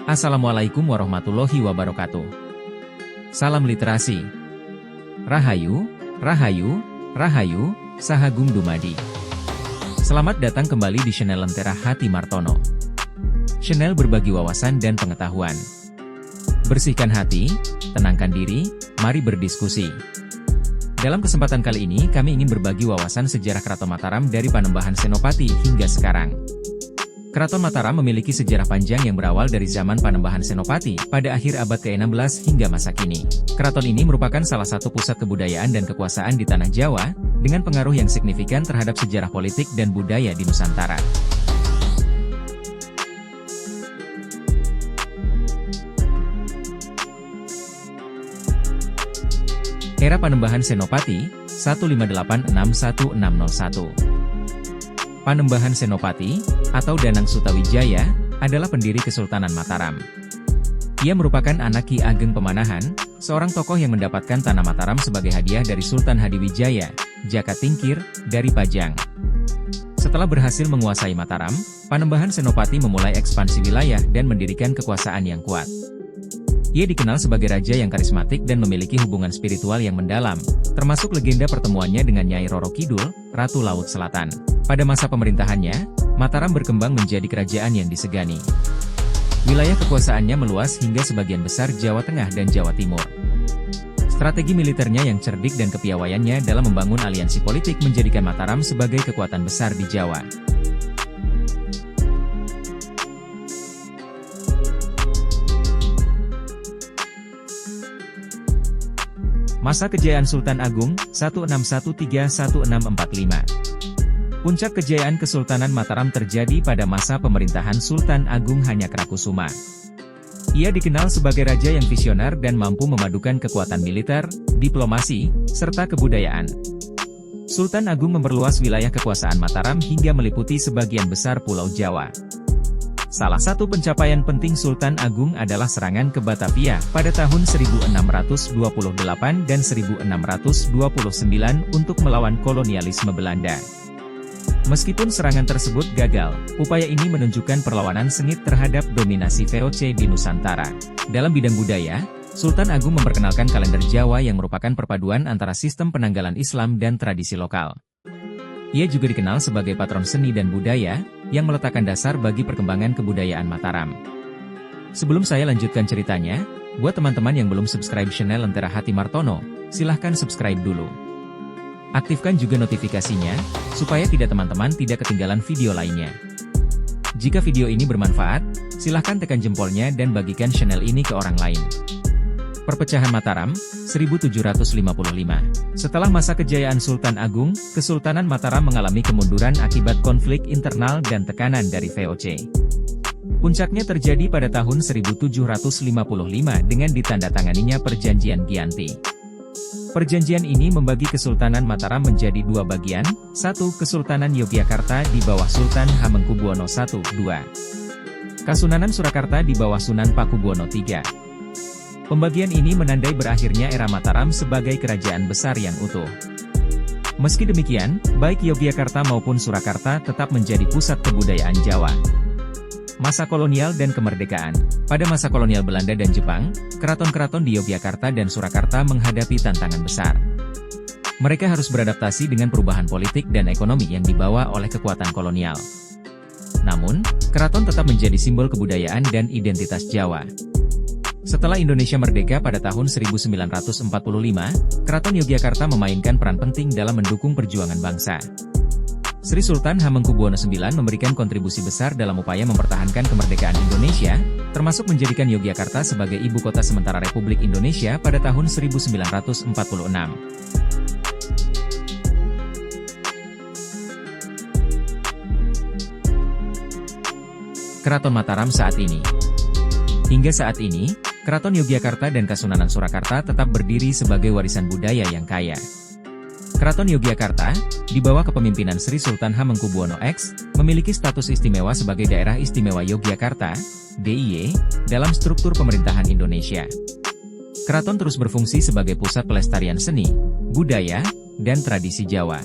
Assalamualaikum warahmatullahi wabarakatuh. Salam literasi. Rahayu, Rahayu, Rahayu, Sahagum Dumadi. Selamat datang kembali di channel Lentera Hati Martono. Channel berbagi wawasan dan pengetahuan. Bersihkan hati, tenangkan diri, mari berdiskusi. Dalam kesempatan kali ini kami ingin berbagi wawasan sejarah Keraton Mataram dari Panembahan Senopati hingga sekarang. Keraton Mataram memiliki sejarah panjang yang berawal dari zaman Panembahan Senopati pada akhir abad ke-16 hingga masa kini. Keraton ini merupakan salah satu pusat kebudayaan dan kekuasaan di tanah Jawa, dengan pengaruh yang signifikan terhadap sejarah politik dan budaya di Nusantara. Era Panembahan Senopati, 1586-1601. Panembahan Senopati, atau Danang Sutawijaya, adalah pendiri Kesultanan Mataram. Ia merupakan anak Ki Ageng Pemanahan, seorang tokoh yang mendapatkan tanah Mataram sebagai hadiah dari Sultan Hadiwijaya, Jaka Tingkir, dari Pajang. Setelah berhasil menguasai Mataram, Panembahan Senopati memulai ekspansi wilayah dan mendirikan kekuasaan yang kuat. Ia dikenal sebagai raja yang karismatik dan memiliki hubungan spiritual yang mendalam, termasuk legenda pertemuannya dengan Nyai Roro Kidul, Ratu Laut Selatan. Pada masa pemerintahannya, Mataram berkembang menjadi kerajaan yang disegani. Wilayah kekuasaannya meluas hingga sebagian besar Jawa Tengah dan Jawa Timur. Strategi militernya yang cerdik dan kepiawaiannya dalam membangun aliansi politik menjadikan Mataram sebagai kekuatan besar di Jawa. Masa kejayaan Sultan Agung, 1613-1645. Puncak kejayaan Kesultanan Mataram terjadi pada masa pemerintahan Sultan Agung Hanyakarakusuma. Ia dikenal sebagai raja yang visioner dan mampu memadukan kekuatan militer, diplomasi, serta kebudayaan. Sultan Agung memperluas wilayah kekuasaan Mataram hingga meliputi sebagian besar Pulau Jawa. Salah satu pencapaian penting Sultan Agung adalah serangan ke Batavia pada tahun 1628 dan 1629 untuk melawan kolonialisme Belanda. Meskipun serangan tersebut gagal, upaya ini menunjukkan perlawanan sengit terhadap dominasi VOC di Nusantara. Dalam bidang budaya, Sultan Agung memperkenalkan kalender Jawa yang merupakan perpaduan antara sistem penanggalan Islam dan tradisi lokal. Ia juga dikenal sebagai patron seni dan budaya, yang meletakkan dasar bagi perkembangan kebudayaan Mataram. Sebelum saya lanjutkan ceritanya, buat teman-teman yang belum subscribe channel Lentera Hati Martono, silahkan subscribe dulu. Aktifkan juga notifikasinya, supaya teman-teman tidak ketinggalan video lainnya. Jika video ini bermanfaat, silahkan tekan jempolnya dan bagikan channel ini ke orang lain. Perpecahan Mataram, 1755. Setelah masa kejayaan Sultan Agung, Kesultanan Mataram mengalami kemunduran akibat konflik internal dan tekanan dari VOC. Puncaknya terjadi pada tahun 1755 dengan ditandatanganinya Perjanjian Giyanti. Perjanjian ini membagi Kesultanan Mataram menjadi dua bagian, satu Kesultanan Yogyakarta di bawah Sultan Hamengkubuwono I-II. Kasunanan Surakarta di bawah Sunan Pakubuwono III. Pembagian ini menandai berakhirnya era Mataram sebagai kerajaan besar yang utuh. Meski demikian, baik Yogyakarta maupun Surakarta tetap menjadi pusat kebudayaan Jawa. Masa kolonial dan kemerdekaan. Pada masa kolonial Belanda dan Jepang, keraton-keraton di Yogyakarta dan Surakarta menghadapi tantangan besar. Mereka harus beradaptasi dengan perubahan politik dan ekonomi yang dibawa oleh kekuatan kolonial. Namun, keraton tetap menjadi simbol kebudayaan dan identitas Jawa. Setelah Indonesia merdeka pada tahun 1945, Keraton Yogyakarta memainkan peran penting dalam mendukung perjuangan bangsa. Sri Sultan Hamengkubuwono IX memberikan kontribusi besar dalam upaya mempertahankan kemerdekaan Indonesia, termasuk menjadikan Yogyakarta sebagai ibu kota sementara Republik Indonesia pada tahun 1946. Keraton Mataram saat ini. Hingga saat ini, Keraton Yogyakarta dan Kasunanan Surakarta tetap berdiri sebagai warisan budaya yang kaya. Keraton Yogyakarta, di bawah kepemimpinan Sri Sultan Hamengkubuwono X, memiliki status istimewa sebagai Daerah Istimewa Yogyakarta, DIY, dalam struktur pemerintahan Indonesia. Keraton terus berfungsi sebagai pusat pelestarian seni, budaya, dan tradisi Jawa.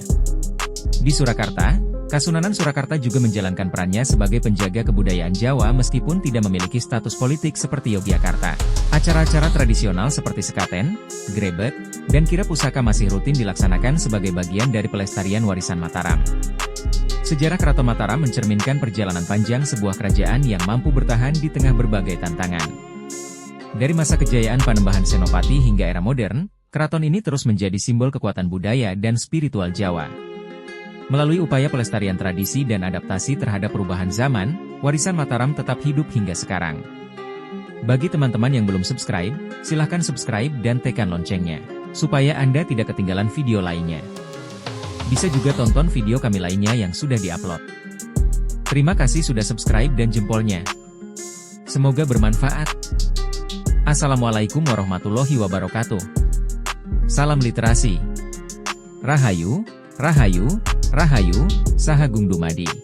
Di Surakarta, Kasunanan Surakarta juga menjalankan perannya sebagai penjaga kebudayaan Jawa meskipun tidak memiliki status politik seperti Yogyakarta. Acara-acara tradisional seperti sekaten, grebek, dan kirap pusaka masih rutin dilaksanakan sebagai bagian dari pelestarian warisan Mataram. Sejarah Keraton Mataram mencerminkan perjalanan panjang sebuah kerajaan yang mampu bertahan di tengah berbagai tantangan. Dari masa kejayaan Panembahan Senopati hingga era modern, keraton ini terus menjadi simbol kekuatan budaya dan spiritual Jawa. Melalui upaya pelestarian tradisi dan adaptasi terhadap perubahan zaman, warisan Mataram tetap hidup hingga sekarang. Bagi teman-teman yang belum subscribe, silahkan subscribe dan tekan loncengnya, supaya Anda tidak ketinggalan video lainnya. Bisa juga tonton video kami lainnya yang sudah diupload. Terima kasih sudah subscribe dan jempolnya. Semoga bermanfaat. Assalamualaikum warahmatullahi wabarakatuh. Salam literasi. Rahayu, Rahayu, Rahayu, Sahagung Dumadi.